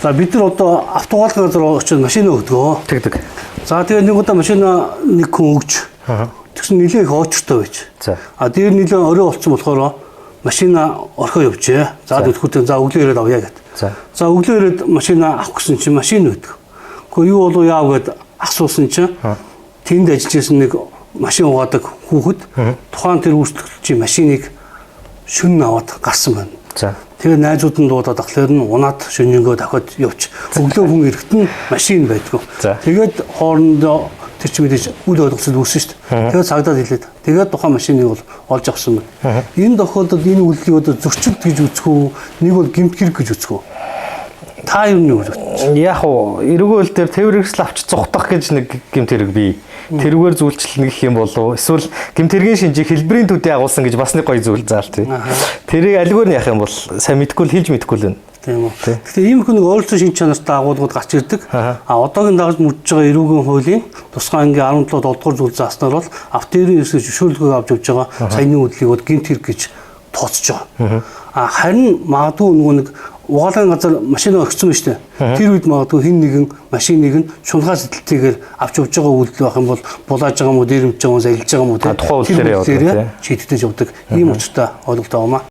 За бид нар одоо автогаалгын газар очиж машин өгдгөө. Тэгдэг. За тэгээ нэг удаа машина нэг хүн өгч. Тэгсэн нилээх очтой байж. За. Дээр нилээ орой болцсон болохоор машина орхоо явжээ. За төлхөтөө за өглөө ирээд авъя гэд. За өглөө ирээд машина авах гэсэн чинь машин өгдөг. Гэхдээ юу болов яав гэд асуусан чинь тэнд ажиллаж байсан нэг машин угаадаг хүүхэд тухайн тэр үйлчлэгчийн машиныг шөнө аваад гарсан байна. За. Тэгээ найзууд нь дуудаад ахлаар нь унаад шөнөнгөө дахиад явж. Өглөө хүн ирэхэд нь машин байдгүй. Тэгээд хоорондоо тэр чи мэдээж үл ойлголцол үүссэн шүү дээ. Тэгээд цагдаад хэлээд тэгээд тухайн машиныг бол олж авсан байна. Энэ тохиолдолд энэ үйлдэлийг одоо зөрчилд гэж үзэх үү? Нэг бол гэмт хэрэг гэж үзэх үү? Та юу нэг үү? Яг уу эргүүл дээр тээвэр хэрэгсэл авч зүхтах гэж нэг гэмт хэрэг бий. Тэрүүгээр зүйлчлэн гэх юм болов эсвэл гэмт хэргийн шинжийг хэлбэрийн төдий агуулсан гэж бас нэг гоё зүйл заалт бий. Тэрийг альгээр нь яах юм бол сайн мэдгүй л хэлж мэдгүй л байна. Тийм үү. Гэхдээ ийм хүн өөрлөсөн шинж чанартай агуулгууд гарч ирдэг. Одоогийн дагаж мөрдөж байгаа эрүүгийн хуулийн тусгай ангийн 17 дугаар зүйл зааснаар бол автоэрийн эрсдэл зөвшөөрлөгөө авч явж байгаа саяны үйлдэлийг бол гэмт хэрэг гэж тооцож байгаа. Харин магадгүй нөгөө нэг угаалгын газар машина өгсөн байна шүү дээ. Тэр үед магадгүй хин нэгэн машиныг нь шунхаа сэтэлтэйгээр авч явж байгаа үйлдэл байх юм бол булааж байгаа юм уу, дээрэмж байгаа юм уу, залж байгаа юм уу, тухайн үйлдэлээр явдаг, шийдэгдэж явдаг. Ийм учиртай ойлголт аваа.